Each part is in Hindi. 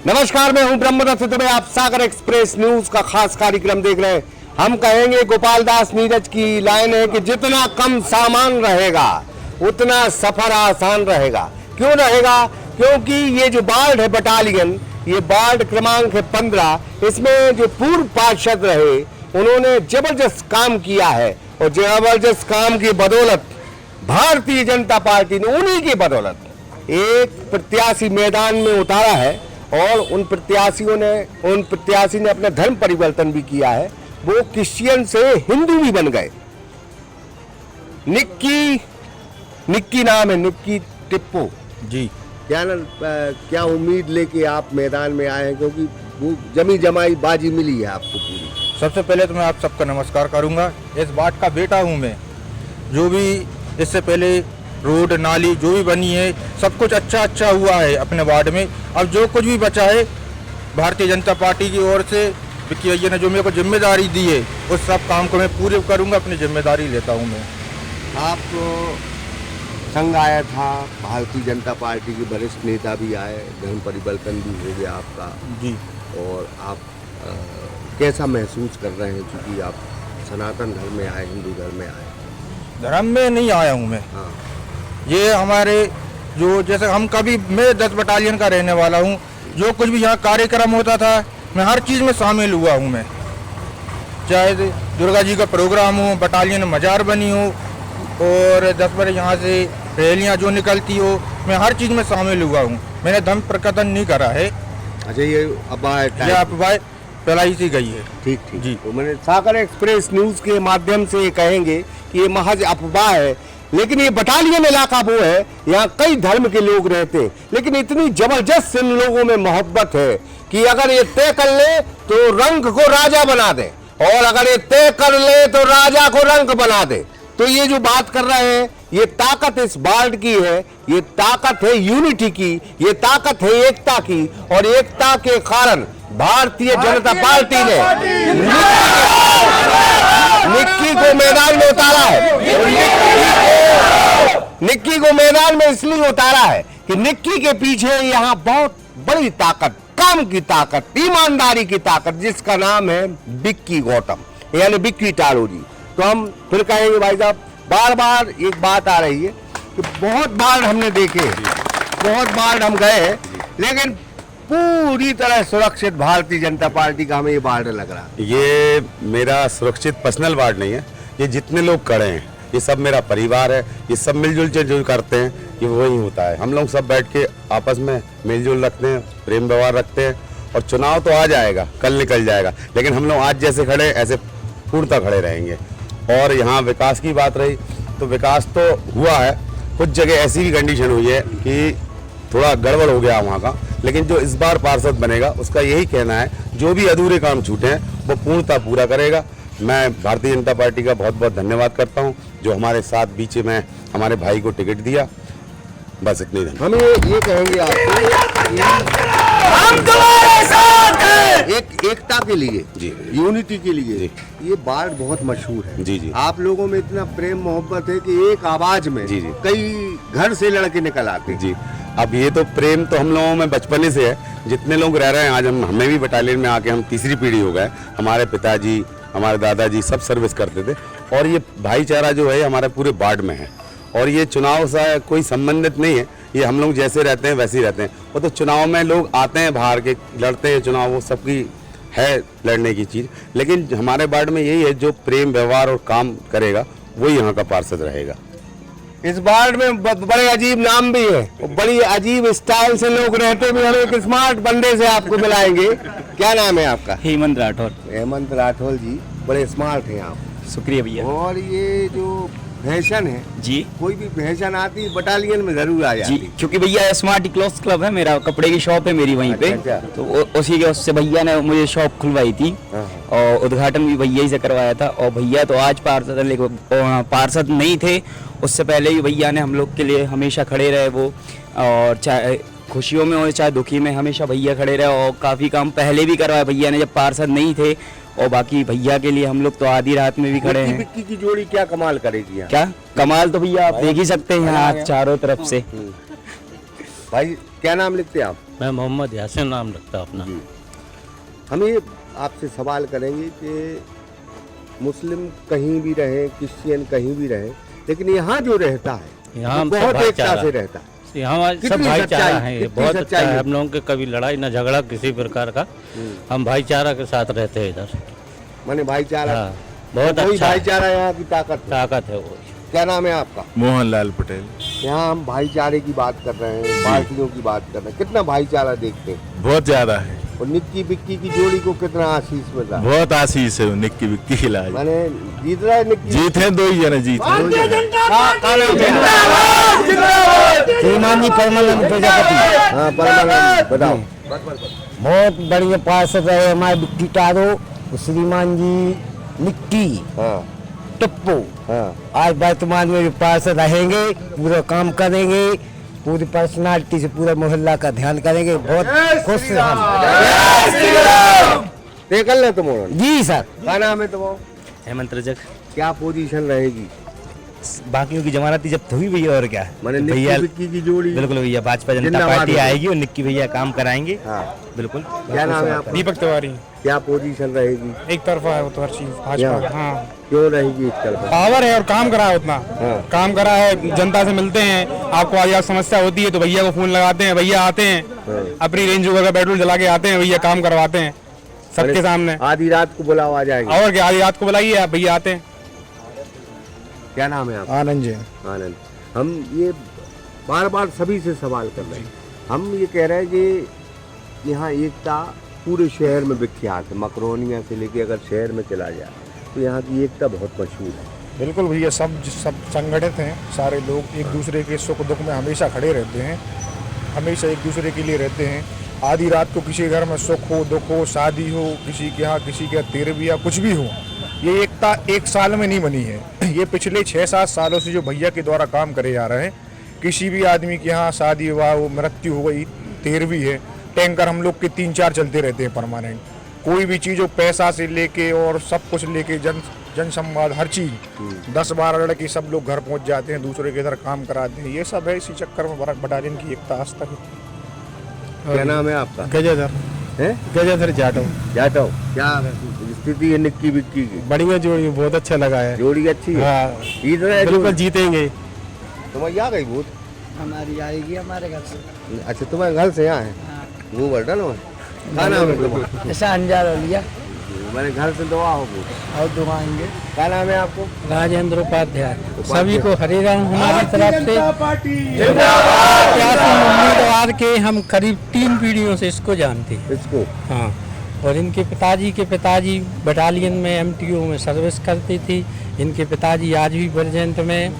नमस्कार, मैं हूं ब्रह्मदत्त दुबे। आप सागर एक्सप्रेस न्यूज का खास कार्यक्रम देख रहे हैं। हम कहेंगे, गोपाल दास नीरज की लाइन है कि जितना कम सामान रहेगा उतना सफर आसान रहेगा। क्यों रहेगा? क्योंकि ये जो वार्ड है बटालियन, ये वार्ड क्रमांक है 15, इसमें जो पूर्व पार्षद रहे उन्होंने जबरदस्त काम किया है और जबरदस्त काम की बदौलत भारतीय जनता पार्टी ने उन्हीं की बदौलत एक प्रत्याशी मैदान में उतारा है और उन प्रत्याशी ने अपना धर्म परिवर्तन भी किया है। वो क्रिश्चियन से हिंदू भी बन गए। निक्की नाम है, निक्की टिप्पो जी। क्या उम्मीद लेके आप मैदान में आए हैं? क्योंकि वो जमी जमाई बाजी मिली है आपको पूरी। सबसे पहले तो मैं आप सबका नमस्कार करूंगा। इस वार्ड का बेटा हूं मैं। जो भी इससे पहले रोड नाली जो भी बनी है सब कुछ अच्छा हुआ है अपने वार्ड में। अब जो कुछ भी बचा है भारतीय जनता पार्टी की ओर से विक्की भैया ने जो मेरे को जिम्मेदारी दी है उस सब काम को मैं पूरे करूंगा। अपनी जिम्मेदारी लेता हूं मैं। आप संघ आया था, भारतीय जनता पार्टी के वरिष्ठ नेता भी आए, धर्म परिवर्तन भी हो गया आपका जी। और आप कैसा महसूस कर रहे हैं? क्योंकि आप सनातन धर्म में आए, हिंदू धर्म में आए। धर्म में नहीं आया हूँ मैं। हाँ। ये हमारे जो जैसे मैं 10 बटालियन का रहने वाला हूँ। जो कुछ भी यहाँ कार्यक्रम होता था मैं हर चीज़ में शामिल हुआ हूँ मैं। चाहे दुर्गा जी का प्रोग्राम हो, बटालियन मजार बनी हो और 10 बार यहाँ से रैलियाँ जो निकलती हो, मैं हर चीज़ में शामिल हुआ हूँ। मैंने धर्म प्रकटन नहीं करा है। अच्छा, ये अफवाह फैलाई सी गई है। ठीक जी। तो मैंने सागर एक्सप्रेस न्यूज के माध्यम से ये कहेंगे कि ये महज अफवाह है, लेकिन ये बटालियन इलाका वो है, यहाँ कई धर्म के लोग रहते हैं, लेकिन इतनी जबरदस्त इन लोगों में मोहब्बत है कि अगर ये तय कर ले तो रंक को राजा बना दे और अगर ये तय कर ले तो राजा को रंक बना दे। तो ये जो बात कर रहे हैं, ये ताकत इस वार्ड की है, ये ताकत है यूनिटी की, ये ताकत है एकता की। और एकता के कारण भारतीय जनता पार्टी ने निक्की को मैदान में उतारा है। निक्की को मैदान में इसलिए उतारा है कि निक्की के पीछे यहाँ बहुत बड़ी ताकत, काम की ताकत, ईमानदारी की ताकत, जिसका नाम है विक्की गौतम यानी विक्की टालो जी। तो हम फिर कहेंगे भाई साहब, बार बार एक बात आ रही है कि बहुत बार हमने देखे, बहुत बार हम गए, लेकिन पूरी तरह सुरक्षित भारतीय जनता पार्टी का हमें ये वार्ड लग रहा है। ये मेरा सुरक्षित पर्सनल वार्ड नहीं है। ये जितने लोग खड़े हैं ये सब मेरा परिवार है। ये सब मिलजुल के जो करते हैं ये वही होता है। हम लोग सब बैठ के आपस में मिलजुल रखते हैं, प्रेम व्यवहार रखते हैं। और चुनाव तो आ जाएगा, कल निकल जाएगा, लेकिन हम लोग आज जैसे खड़े ऐसे पूर्णतः खड़े रहेंगे। और यहाँ विकास की बात रही तो विकास तो हुआ है। कुछ जगह ऐसी भी कंडीशन हुई है कि थोड़ा गड़बड़ हो गया वहाँ का, लेकिन जो इस बार पार्षद बनेगा उसका यही कहना है जो भी अधूरे काम छूटे हैं वो पूर्णतः पूरा करेगा। मैं भारतीय जनता पार्टी का बहुत बहुत धन्यवाद करता हूँ जो हमारे साथ बीच में हमारे भाई को टिकट दिया। बस इतनी धन्यवाद। हम ये कहेंगे आपको, हम तुम्हारे साथ हैं। एकता के लिए जी, यूनिटी के लिए जी। ये वार्ड बहुत मशहूर है। जी जी। आप लोगों में इतना प्रेम मोहब्बत है कि एक आवाज में जी जी कई घर से लड़के निकल आते हैं। जी। अब ये तो प्रेम तो हम लोगों में बचपने से है। जितने लोग रह रहे हैं आज हमें भी बटालियन में आके हम तीसरी पीढ़ी हो गए। हमारे पिताजी, हमारे दादाजी सब सर्विस करते थे और ये भाईचारा जो है हमारे पूरे वार्ड में है। और ये चुनाव से कोई संबंधित नहीं है। ये हम लोग जैसे रहते हैं वैसे ही रहते हैं। वो तो चुनाव में लोग आते हैं बाहर के, लड़ते हैं चुनाव, वो सबकी है लड़ने की चीज़, लेकिन हमारे वार्ड में यही है जो प्रेम व्यवहार और काम करेगा वही यहाँ का पार्षद रहेगा। इस वार्ड में बड़े अजीब नाम भी है, बड़ी अजीब स्टाइल से लोग रहते भी। हम एक स्मार्ट बंदे से आपको मिलाएंगे। क्या नाम है आपका? हेमंत राठौर। हेमंत राठौर जी, बड़े स्मार्ट हैं आप। शुक्रिया भैया। और ये जो फैशन है जी, कोई भी फैशन आती बटालियन में जरूर आ जाती जी, क्योंकि भैया स्मार्ट क्लॉथ्स क्लब है, मेरा कपड़े की शॉप है मेरी वहीं पे। अच्छा। तो उसी के उससे भैया ने मुझे शॉप खुलवाई थी और उद्घाटन भी भैया ही से करवाया था। और भैया तो आज पार्षद, लेकिन पार्षद नहीं थे, उससे पहले ही भैया ने हम लोग के लिए हमेशा खड़े रहे वो। और चाहे खुशियों में हो चाहे दुखी में हमेशा भैया खड़े रहे और काफ़ी काम पहले भी करवाया भैया ने जब पार्षद नहीं थे। और बाकी भैया के लिए हम लोग तो आधी रात में भी खड़े हैं। विक्की की जोड़ी क्या कमाल करेगी यहाँ? क्या कमाल तो भैया आप देख ही सकते हैं यहाँ चारों तरफ से। भाई क्या नाम लिखते हैं आप? मैं मोहम्मद यासिन नाम रखता अपना। हम ये आपसे सवाल करेंगे कि मुस्लिम कहीं भी रहे, क्रिश्चियन कहीं भी रहे, लेकिन यहाँ जो रहता है यहाँ हम वो सब बहुत एकता भाईचारा से रहता है। यहाँ सब कितनी भाईचारा सच्चाई- है, कितनी बहुत अच्छा सच्चाई है। है? हम लोगों के कभी लड़ाई न झगड़ा किसी प्रकार का, हम भाईचारा के साथ रहते हैं इधर। माने भाईचारा, हाँ, बहुत वही अच्छा है। भाईचारा यहाँ की ताकत है। ताकत है वो। क्या नाम है आपका? मोहनलाल पटेल। यहाँ हम भाईचारे की बात कर रहे हैं, पार्टियों की बात कर रहे हैं, कितना भाईचारा देखते हैं। बहुत ज्यादा है, और निक्की बिक्की की जोड़ी को कितना आशीष मिल रहा है। बहुत आशीष है निक्की विक्की खिलाड़ी। माने जीत रहा है निक्की। जीत है 2 ही जने जीत हैं। श्रीमान जी परमानंद प्रजापति। हाँ परमानंद बताओ। बहुत बढ़िया पार्षद रहे हमारे बिक्की टारो, श्रीमान जी निक्की हाँ टप्पू। हाँ आज वर्तमान में जो पार्षद रहेंगे पूरा काम करेंगे, पूरी पर्सनालिटी से पूरा मोहल्ला का ध्यान करेंगे। बहुत खुश हैं हम। निकल ले तुम। जी सर। क्या नाम है तुम? हेमंत रजक। क्या पोजीशन रहेगी? बाकियों की जमानती जब्त हुई भैया, और क्या माने निक्की बिक्की की जोड़ी। बिल्कुल भैया, भाजपा जनता जिंदाबाद पार्टी भैया। आएगी और निक्की भैया काम कराएंगे। हाँ बिल्कुल। क्या नाम है आपका? दीपक तिवारी। क्या पोजीशन रहेगी? एक तरफा है वो तो हर चीज यहाँ? भाजपा। हाँ, क्यों रहेगी एक तरफ? पावर है और काम करा है उतना। हाँ। काम करा है, जनता से मिलते हैं। आपको आज समस्या होती है तो भैया को फोन लगाते हैं, भैया आते हैं, अपनी रेंज रोवर का पेट्रोल जला के आते हैं, भैया काम करवाते हैं सबके सामने। आधी रात को बुलावा आ जाएगी। और क्या, आज रात को बुलाइए आप, भैया आते हैं। क्या नाम है आपका? आनंद जी। आनंद। हम ये बार बार सभी से सवाल कर रहे हैं। हम ये कह रहे हैं कि यहाँ एकता पूरे शहर में विख्यात है। मकरोनिया से लेके अगर शहर में चला जाए तो यहाँ की एकता बहुत मशहूर है। बिल्कुल भैया, सब संगठित हैं, सारे लोग एक दूसरे के सुख दुख में हमेशा खड़े रहते हैं, हमेशा एक दूसरे के लिए रहते हैं। आधी रात को किसी घर में सुख हो, दुख हो, शादी हो, किसी के यहाँ किसी के 13वीं या कुछ भी हो, ये एकता एक साल में नहीं बनी है। ये पिछले 6-7 सालों से जो भैया के द्वारा काम करे जा रहे हैं। किसी भी आदमी के यहाँ शादी हुआ, वो मृत्यु हो गई, 13वीं है, टैंकर हम लोग के 3-4 चलते रहते हैं परमानेंट। कोई भी चीज़ हो, पैसा से लेके और सब कुछ लेके, जन संवाद, हर चीज़, 10-12 लड़के सब लोग घर पहुंच जाते हैं, दूसरे के इधर काम कराते हैं। ये सब है, इसी चक्कर में भरत बटालियन की एकता आज तक है। क्या नाम है आपका? गजाधर। है गजाधर जाटव। जाटव। क्या स्थिति है निक्की बिक्की की? बढ़िया जोड़ी, बहुत अच्छा लगा है। जोड़ी अच्छी है। हाँ, जीत रहे बिल्कुल जीतेंगे। तुम्हारी आ गई वोट? हमारी आएगी हमारे घर से। अच्छा तुम्हारे घर से यहाँ है वो बटन है। क्या नाम है तुम्हारा? ऐसा अंजार लिया मेरे घर से दवा हो वोट। और दुआएंगे। क्या नाम है आपको? राजेंद्र उपाध्याय। सभी को हरे राम हमारी तरफ से उम्मीदवार के हम करीब 3 पीढ़ियों से इसको जानते हैं। इसको। हाँ, और इनके पिताजी बटालियन में MTO में सर्विस करती थी। इनके पिताजी आज भी प्रेजेंट में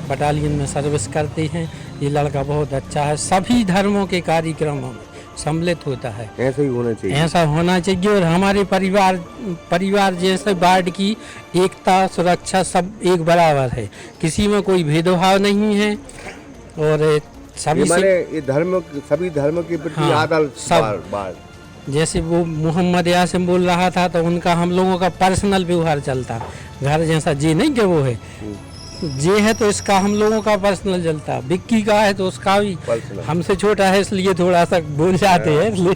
बटालियन में सर्विस करते हैं। ये लड़का बहुत अच्छा है, सभी धर्मों के कार्यक्रमों में सम्मिलित होता है। ऐसे ही होना चाहिए। ऐसा होना चाहिए। और हमारे परिवार जैसे वार्ड की एकता, सुरक्षा सब एक बराबर है, किसी में कोई भेदभाव नहीं है। और सभी हमारे से ये धर्म, सभी धर्म के प्रति हाँ, आदर सब। बार। जैसे वो मोहम्मद यासिन बोल रहा था तो उनका हम लोगों का पर्सनल व्यवहार चलता, घर जैसा जी नहीं कि वो है, जे है तो इसका हम लोगों का पर्सनल चलता। बिक्की का है तो उसका भी Personal। हमसे छोटा है इसलिए थोड़ा सा बोल जाते हैं, इसलिए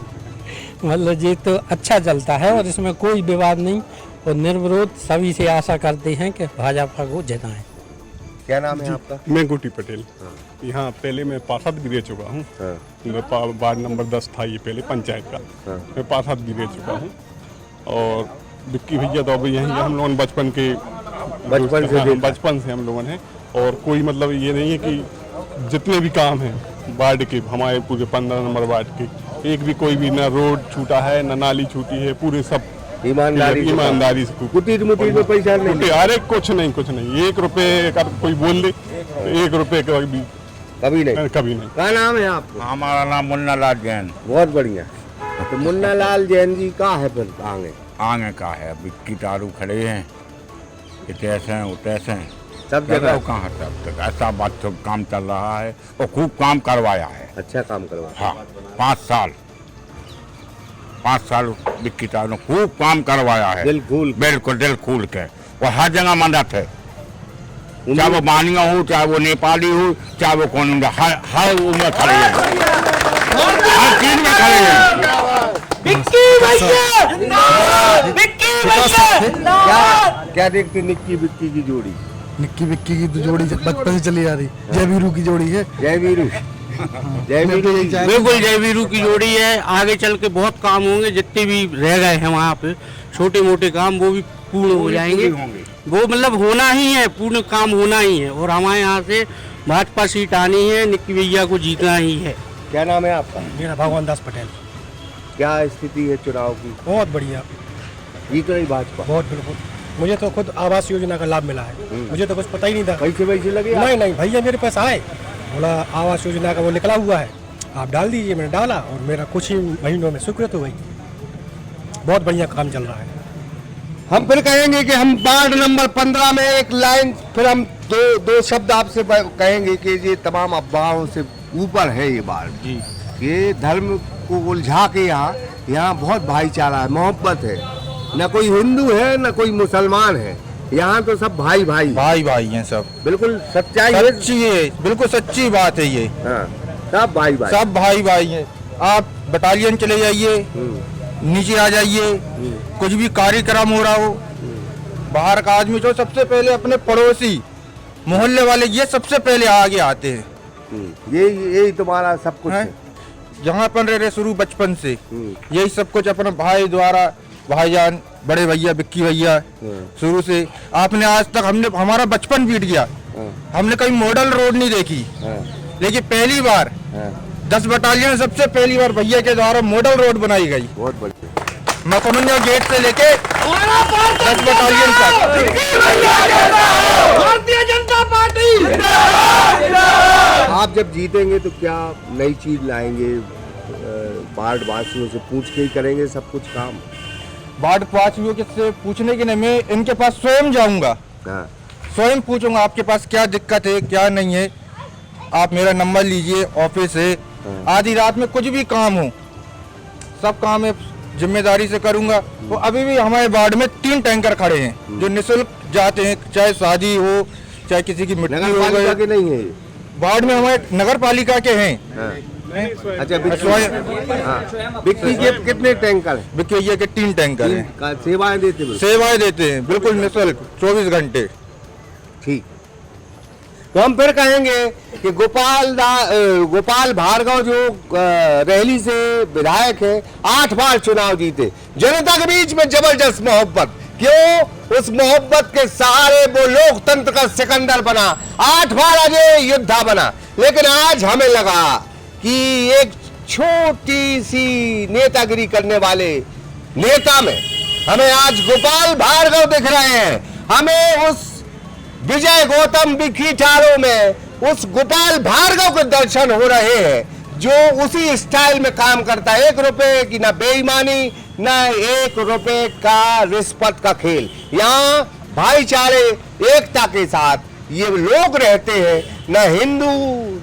मतलब ये तो अच्छा चलता है और इसमें कोई विवाद नहीं। और निर्विरोध सभी से आशा करते हैं कि भाजपा को जिताएं। क्या नाम है आपका? मैं गुटी पटेल। यहाँ पहले मैं पार्षद भी रह चुका हूँ। वार्ड नंबर 10 था ये पहले पंचायत का। मैं पार्षद भी रह चुका हूँ। और बिक्की भैया तो अब यहीं हम लोगों ने बचपन से हम लोगों ने। और कोई मतलब ये नहीं है कि जितने भी काम हैं वार्ड के, हमारे पूरे 15 नंबर वार्ड के, एक भी कोई भी ना रोड छूटा है ना नाली छूटी है, पूरे सब ईमानदारी से। कुटीर मुटीर में पैसा नहीं। अरे कुछ नहीं। 1 रुपए का कोई बोल दे, 1 रुपए का भी कभी नहीं। क्या नाम है आपका? हमारा नाम मुन्ना लाल जैन। बहुत बढ़िया। तो मुन्ना लाल जैन जी का है फिर आगे का है, बिक्की टारू खड़े हैं, इतैसे हैं उतैसे हैं, सब जगह कहाँ सब तक ऐसा बात तो काम चल रहा है। और खूब काम करवाया है। अच्छा काम करवा। हाँ, 5 साल बिक्की टारू ने खूब काम करवाया है। बिल्कुल दिल खोल के। और हर जगह मदद है, चाहे वो बानिया हो, चाहे वो नेपाली हो, चाहे वो कौन, हर उम्र खड़े हैं, हर चीज में क्या देखते निक्की बिक्की की जोड़ी? निक्की विक्की की जोड़ी बचपन से चली आ रही, जय वीरू की जोड़ी है। जय वीरू, जय वीरू, बिल्कुल जय वीरू की जोड़ी है। आगे चल के बहुत काम होंगे, जितने भी रह गए हैं वहाँ पे छोटे मोटे काम, वो भी पूर्ण हो जाएंगे। वो मतलब होना ही है, पूर्ण काम होना ही है। और हमारे यहाँ से भाजपा सीट आनी है, निक्की भैया को जीतना ही है। क्या नाम है आपका? मेरा भगवान दास पटेल। क्या स्थिति है चुनाव की? बहुत बढ़िया, जीत रही भाजपा? बहुत बिल्कुल। मुझे तो खुद आवास योजना का लाभ मिला है, मुझे तो कुछ पता ही नहीं था। पैसे वैसे लगे? नहीं नहीं, भैया मेरे पास आए, बोला आवास योजना का वो निकला हुआ है, आप डाल दीजिए। मैंने डाला और मेरा कुछ ही महीनों में स्वीकृत हो गई। बहुत बढ़िया काम चल रहा है। हम फिर कहेंगे कि हम वार्ड नंबर 15 में एक लाइन, फिर हम दो शब्द आपसे कहेंगे कि ये तमाम अफवाहों से ऊपर है ये वार्ड जी। ये धर्म को उलझा के यहाँ बहुत भाईचारा है, मोहब्बत है। न कोई हिंदू है न कोई मुसलमान है, यहाँ तो सब भाई भाई भाई भाई हैं सब। बिल्कुल सच्चाई है, सच्ची है, बिल्कुल सच्ची बात है ये। हाँ, सब भाई भाई, सब भाई भाई हैं। आप बटालियन चले जाइए, नीचे आ जाइए, कुछ भी कार्यक्रम हो रहा हो, बाहर का आदमी जो सबसे पहले अपने पड़ोसी मोहल्ले वाले ये सबसे पहले आगे आते हैं। यही तुम्हारा सब कुछ है। जहाँ अपन रह रहे शुरू बचपन से यही सब कुछ अपने भाई द्वारा, भाईजान, बड़े भैया, बिक्की भैया, शुरू से आपने आज तक हमारा बचपन बीत गया। हमने कहीं मॉडल रोड नहीं देखी, लेकिन पहली बार 10 बटालियन सबसे पहली बार भैया के द्वारा मॉडल रोड बनाई गई। बहुत बढ़िया। मकरनिया गेट से लेके 10 बटालियन तक। भारतीय जनता पार्टी। आप जब जीतेंगे तो क्या नई चीज लाएंगे? वार्ड वासियों से पूछ के ही करेंगे सब कुछ काम? वार्ड वासियों से पूछने के लिए मैं इनके पास स्वयं जाऊंगा, स्वयं पूछूंगा आपके पास क्या दिक्कत है क्या नहीं है। आप मेरा नंबर लीजिए, ऑफिस है। आधी रात में कुछ भी काम हो, सब काम है जिम्मेदारी से करूंगा। वो अभी भी हमारे वार्ड में 3 टैंकर खड़े हैं जो निःशुल्क जाते हैं, चाहे शादी हो चाहे किसी की मृत्यु हो गई। के नहीं है वार्ड में हमारे नगर पालिका के हैं। अच्छा, बिक्की के कितने टैंकर हैं? बिक्की के 3 टैंकर हैं। सेवाएं देते हैं? सेवाएं देते हैं बिल्कुल निःशुल्क 24 घंटे। ठीक। तो हम फिर कहेंगे कि गोपाल भार्गव जो रेहली से विधायक है, 8 बार चुनाव जीते, जनता के बीच में जबरदस्त मोहब्बत। क्यों? उस मोहब्बत के सहारे वो लोकतंत्र का सिकंदर बना, 8 बार अजय योद्धा बना। लेकिन आज हमें लगा कि एक छोटी सी नेतागिरी करने वाले नेता में हमें आज गोपाल भार्गव दिख रहे हैं। हमें उस विजय गौतम बिक्की चारों में उस गोपाल भार्गव के दर्शन हो रहे हैं जो उसी स्टाइल में काम करता है। 1 रुपए की ना बेईमानी, ना 1 रुपए का रिश्वत का खेल। यहाँ भाईचारे एकता के साथ ये लोग रहते हैं। न हिंदू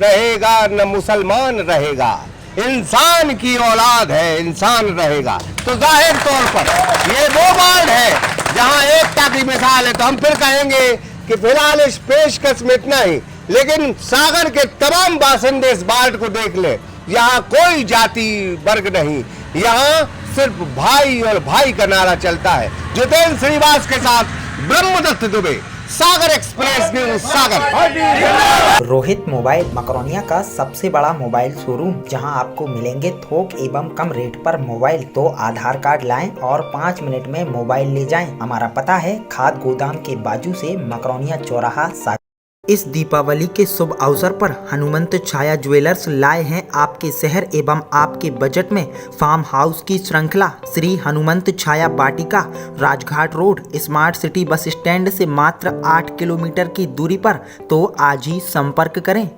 रहेगा न मुसलमान रहेगा, इंसान की औलाद है, इंसान रहेगा। तो जाहिर तौर पर ये वो वार्ड है जहाँ एकता की मिसाल है। तो हम फिर कहेंगे कि फिलहाल इस पेशकश में इतना ही, लेकिन सागर के तमाम बासिंदे इस वार्ड को देख ले। यहाँ कोई जाति वर्ग नहीं, यहाँ सिर्फ भाई और भाई का नारा चलता है। जितेंद्र श्रीवास के साथ ब्रह्मदत्त दुबे, सागर एक्सप्रेस न्यूज, सागर। रोहित मोबाइल मकरोनिया का सबसे बड़ा मोबाइल शोरूम, जहां आपको मिलेंगे थोक एवं कम रेट पर मोबाइल। तो आधार कार्ड लाएं और 5 मिनट में मोबाइल ले जाएं। हमारा पता है खाद गोदाम के बाजू से, मकरोनिया चौराहा, सागर। इस दीपावली के शुभ अवसर पर हनुमंत छाया ज्वेलर्स लाए हैं आपके शहर एवं आपके बजट में फार्म हाउस की श्रृंखला Shri Hanumant Chhaya Vatika, Rajghat road, smart city bus stand से मात्र 8 किलोमीटर की दूरी पर। तो आज ही संपर्क करें।